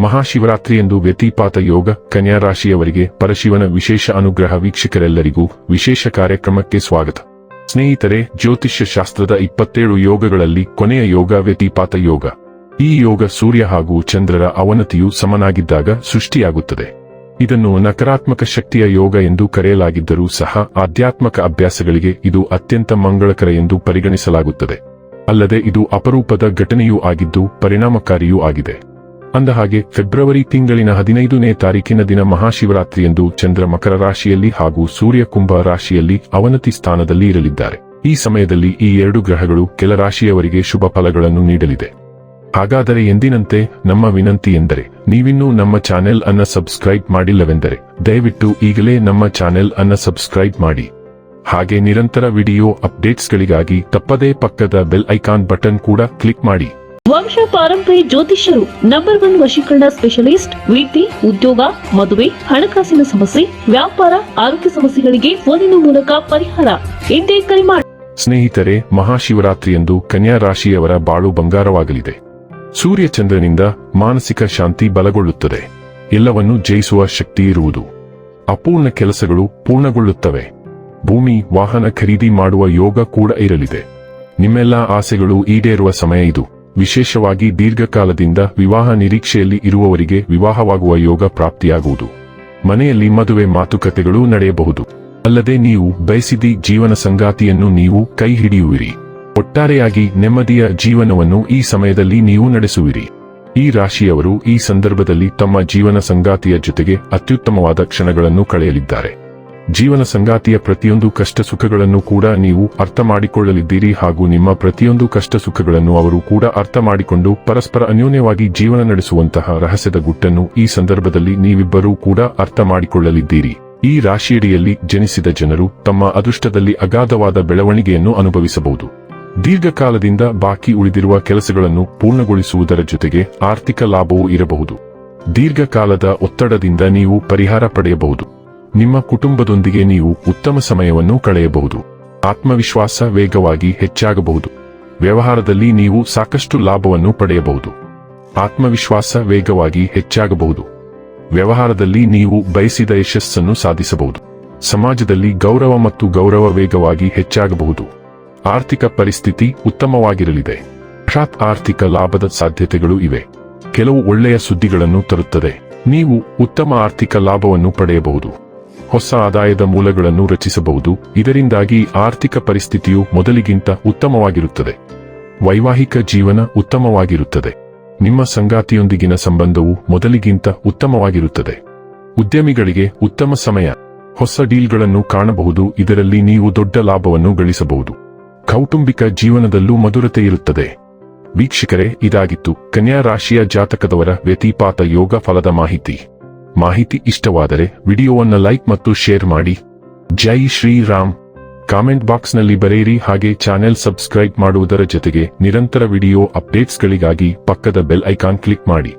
ಮಹಾಶಿವರಾತ್ರಿಯಂದು ವ್ಯತಿಪಾತ ಯೋಗ ಕನ್ಯಾ ರಾಶಿಯವರಿಗೆ ಪರಶಿವನ ವಿಶೇಷ ಅನುಗ್ರಹ. ವೀಕ್ಷಕರೆಲ್ಲರಿಗೂ ವಿಶೇಷ ಕಾರ್ಯಕ್ರಮಕ್ಕೆ ಸ್ವಾಗತ. ಸ್ನೇಹಿತರೆ, ಜ್ಯೋತಿಷ್ಯ ಶಾಸ್ತ್ರದ 27 ಯೋಗಗಳಲ್ಲಿ ಕೊನೆಯ ಯೋಗ ವ್ಯತಿಪಾತ ಯೋಗ. ಈ ಯೋಗ ಸೂರ್ಯ ಹಾಗೂ ಚಂದ್ರರ ಅವನತಿಯು ಸಮನಾಗಿದ್ದಾಗ ಸೃಷ್ಟಿಯಾಗುತ್ತದೆ. ಇದನ್ನು ನಕಾರಾತ್ಮಕ ಶಕ್ತಿಯ ಯೋಗ ಎಂದು ಕರೆಯಲಾಗಿದ್ದರೂ ಸಹ ಆಧ್ಯಾತ್ಮಕ ಅಭ್ಯಾಸಗಳಿಗೆ ಇದು ಅತ್ಯಂತ ಮಂಗಳಕರ ಎಂದು ಪರಿಗಣಿಸಲಾಗುತ್ತದೆ. ಅಲ್ಲದೆ ಇದು ಅಪರೂಪದ ಘಟನೆಯೂ ಆಗಿದ್ದು ಪರಿಣಾಮಕಾರಿಯೂ ಆಗಿದೆ. ಅಂದಹಾಗೆ ಫೆಬ್ರವರಿ ತಿಂಗಳಿನ 15ನೇ ತಾರೀಕಿನ ದಿನ ಮಹಾಶಿವರಾತ್ರಿಯಂದು ಚಂದ್ರ ಮಕರ ರಾಶಿಯಲ್ಲಿ ಹಾಗೂ ಸೂರ್ಯ ಕುಂಭ ರಾಶಿಯಲ್ಲಿ ಅವನತಿ ಸ್ಥಾನದಲ್ಲಿ ಇರಲಿದ್ದಾರೆ. ಈ ಸಮಯದಲ್ಲಿ ಈ 2 ಗ್ರಹಗಳು ಕೆಲ ರಾಶಿಯವರಿಗೆ ಶುಭ ಫಲಗಳನ್ನು ನೀಡಲಿದೆ. ಹಾಗಾದರೆ ಎಂದಿನಂತೆ ನಮ್ಮ ವಿನಂತಿ ಎಂದರೆ, ನೀವಿನ್ನೂ ನಮ್ಮ ಚಾನೆಲ್ ಅನ್ನು ಸಬ್ಸ್ಕ್ರೈಬ್ ಮಾಡಿಲ್ಲವೆಂದರೆ ದಯವಿಟ್ಟು ಈಗಲೇ ನಮ್ಮ ಚಾನೆಲ್ ಅನ್ನು ಸಬ್ಸ್ಕ್ರೈಬ್ ಮಾಡಿ. ಹಾಗೆ ನಿರಂತರ ವಿಡಿಯೋ ಅಪ್ಡೇಟ್ಸ್ಗಳಿಗಾಗಿ ತಪ್ಪದೇ ಪಕ್ಕದ ಬೆಲ್ ಐಕಾನ್ ಬಟನ್ ಕೂಡ ಕ್ಲಿಕ್ ಮಾಡಿ. ವಂಶ ಪಾರಂಪರ್ಯ ಜ್ಯೋತಿಷ್ಯರು ನಂಬರ್ 1 ವಶೀಕರಣ ಸ್ಪೆಷಲಿಸ್ಟ್. ವಿದ್ಯೆ, ಉದ್ಯೋಗ, ಮದುವೆ, ಹಣಕಾಸಿನ ಸಮಸ್ಯೆ, ವ್ಯಾಪಾರ, ಆರೋಗ್ಯ ಸಮಸ್ಯೆಗಳಿಗೆ ಫೋನಿನ ಮೂಲಕ ಪರಿಹಾರ. ಹಿಂದೆ ಕರೆ ಮಾಡಿ. ಸ್ನೇಹಿತರೆ, ಮಹಾಶಿವರಾತ್ರಿಯಂದು ಕನ್ಯಾ ರಾಶಿಯವರ ಬಾಳು ಬಂಗಾರವಾಗಲಿದೆ. ಸೂರ್ಯ ಚಂದ್ರನಿಂದ ಮಾನಸಿಕ ಶಾಂತಿ ಬಲಗೊಳ್ಳುತ್ತದೆ. ಎಲ್ಲವನ್ನೂ ಜಯಿಸುವ ಶಕ್ತಿ ಇರುವುದು. ಅಪೂರ್ಣ ಕೆಲಸಗಳು ಪೂರ್ಣಗೊಳ್ಳುತ್ತವೆ. ಭೂಮಿ, ವಾಹನ ಖರೀದಿ ಮಾಡುವ ಯೋಗ ಕೂಡ ಇರಲಿದೆ. ನಿಮ್ಮೆಲ್ಲ ಆಸೆಗಳು ಈಡೇರುವ ಸಮಯ ಇದು. ವಿಶೇಷವಾಗಿ ದೀರ್ಘಕಾಲದಿಂದ ವಿವಾಹ ನಿರೀಕ್ಷೆಯಲ್ಲಿ ಇರುವವರಿಗೆ ವಿವಾಹವಾಗುವ ಯೋಗ ಪ್ರಾಪ್ತಿಯಾಗುವುದು. ಮನೆಯಲ್ಲಿ ಮದುವೆ ಮಾತುಕತೆಗಳು ನಡೆಯಬಹುದು. ಅಲ್ಲದೆ ನೀವು ಬಯಸಿದ ಜೀವನ ಸಂಗಾತಿಯನ್ನು ನೀವು ಕೈ ಹಿಡಿಯುವಿರಿ. ಒಟ್ಟಾರೆಯಾಗಿ ನೆಮ್ಮದಿಯ ಜೀವನವನ್ನು ಈ ಸಮಯದಲ್ಲಿ ನೀವು ನಡೆಸುವಿರಿ. ಈ ರಾಶಿಯವರು ಈ ಸಂದರ್ಭದಲ್ಲಿ ತಮ್ಮ ಜೀವನ ಸಂಗಾತಿಯ ಜೊತೆಗೆ ಅತ್ಯುತ್ತಮವಾದ ಕ್ಷಣಗಳನ್ನು ಕಳೆಯಲಿದ್ದಾರೆ. ಜೀವನ ಸಂಗಾತಿಯ ಪ್ರತಿಯೊಂದು ಕಷ್ಟ ಸುಖಗಳನ್ನು ಕೂಡ ನೀವು ಅರ್ಥ ಮಾಡಿಕೊಳ್ಳಲಿದ್ದೀರಿ ಹಾಗೂ ನಿಮ್ಮ ಪ್ರತಿಯೊಂದು ಕಷ್ಟ ಸುಖಗಳನ್ನು ಅವರು ಕೂಡ ಅರ್ಥ ಮಾಡಿಕೊಂಡು ಪರಸ್ಪರ ಅನ್ಯೋನ್ಯವಾಗಿ ಜೀವನ ನಡೆಸುವಂತಹ ರಹಸ್ಯದ ಗುಟ್ಟನ್ನು ಈ ಸಂದರ್ಭದಲ್ಲಿ ನೀವಿಬ್ಬರೂ ಕೂಡ ಅರ್ಥ ಮಾಡಿಕೊಳ್ಳಲಿದ್ದೀರಿ. ಈ ರಾಶಿಯಡಿಯಲ್ಲಿ ಜನಿಸಿದ ಜನರು ತಮ್ಮ ಅದೃಷ್ಟದಲ್ಲಿ ಅಗಾಧವಾದ ಬೆಳವಣಿಗೆಯನ್ನು ಅನುಭವಿಸಬಹುದು. ದೀರ್ಘಕಾಲದಿಂದ ಬಾಕಿ ಉಳಿದಿರುವ ಕೆಲಸಗಳನ್ನು ಪೂರ್ಣಗೊಳಿಸುವುದರ ಜೊತೆಗೆ ಆರ್ಥಿಕ ಲಾಭವೂ ಇರಬಹುದು. ದೀರ್ಘಕಾಲದ ಒತ್ತಡದಿಂದ ನೀವು ಪರಿಹಾರ ಪಡೆಯಬಹುದು. ನಿಮ್ಮ ಕುಟುಂಬದೊಂದಿಗೆ ನೀವು ಉತ್ತಮ ಸಮಯವನ್ನು ಕಳೆಯಬಹುದು. ಆತ್ಮವಿಶ್ವಾಸ ವೇಗವಾಗಿ ಹೆಚ್ಚಾಗಬಹುದು. ವ್ಯವಹಾರದಲ್ಲಿ ನೀವು ಸಾಕಷ್ಟು ಲಾಭವನ್ನು ಪಡೆಯಬಹುದು. ಆತ್ಮವಿಶ್ವಾಸ ವೇಗವಾಗಿ ಹೆಚ್ಚಾಗಬಹುದು. ವ್ಯವಹಾರದಲ್ಲಿ ನೀವು ಬಯಸಿದ ಯಶಸ್ಸನ್ನು ಸಾಧಿಸಬಹುದು. ಸಮಾಜದಲ್ಲಿ ಗೌರವ ಮತ್ತು ಗೌರವ ವೇಗವಾಗಿ ಹೆಚ್ಚಾಗಬಹುದು. ಆರ್ಥಿಕ ಪರಿಸ್ಥಿತಿ ಉತ್ತಮವಾಗಿರಲಿದೆ. ಹಠಾತ್ ಆರ್ಥಿಕ ಲಾಭದ ಸಾಧ್ಯತೆಗಳು ಇವೆ. ಕೆಲವು ಒಳ್ಳೆಯ ಸುದ್ದಿಗಳನ್ನು ತರುತ್ತದೆ. ನೀವು ಉತ್ತಮ ಆರ್ಥಿಕ ಲಾಭವನ್ನು ಪಡೆಯಬಹುದು. ಹೊಸ ಆದಾಯದ ಮೂಲಗಳನ್ನು ರಚಿಸಬಹುದು. ಇದರಿಂದಾಗಿ ಆರ್ಥಿಕ ಪರಿಸ್ಥಿತಿಯು ಮೊದಲಿಗಿಂತ ಉತ್ತಮವಾಗಿರುತ್ತದೆ. ವೈವಾಹಿಕ ಜೀವನ ಉತ್ತಮವಾಗಿರುತ್ತದೆ. ನಿಮ್ಮ ಸಂಗಾತಿಯೊಂದಿಗಿನ ಸಂಬಂಧವು ಮೊದಲಿಗಿಂತ ಉತ್ತಮವಾಗಿರುತ್ತದೆ. ಉದ್ಯಮಿಗಳಿಗೆ ಉತ್ತಮ ಸಮಯ. ಹೊಸ ಡೀಲ್ಗಳನ್ನು ಕಾಣಬಹುದು. ಇದರಲ್ಲಿ ನೀವು ದೊಡ್ಡ ಲಾಭವನ್ನು ಗಳಿಸಬಹುದು. ಕೌಟುಂಬಿಕ ಜೀವನದಲ್ಲೂ ಮಧುರತೆ ಇರುತ್ತದೆ. ವೀಕ್ಷಕರೇ, ಇದಾಗಿತ್ತು ಕನ್ಯಾ ರಾಶಿಯ ಜಾತಕದವರ ವ್ಯತಿಪಾತ ಯೋಗ ಫಲದ ಮಾಹಿತಿ ಇಷ್ಟವಾದರೆ ವಿಡಿಯೋವನ್ನು ಲೈಕ್ ಮತ್ತು ಶೇರ್ ಮಾಡಿ. ಜೈ ಶ್ರೀರಾಮ್. ಕಾಮೆಂಟ್ ಬಾಕ್ಸ್ನಲ್ಲಿ ಬರೆಯಿರಿ. ಹಾಗೆ ಚಾನೆಲ್ ಸಬ್ಸ್ಕ್ರೈಬ್ ಮಾಡುವುದರ ಜೊತೆಗೆ ನಿರಂತರ ವಿಡಿಯೋ ಅಪ್ಡೇಟ್ಸ್ಗಳಿಗಾಗಿ ಪಕ್ಕದ ಬೆಲ್ ಐಕಾನ್ ಕ್ಲಿಕ್ ಮಾಡಿ.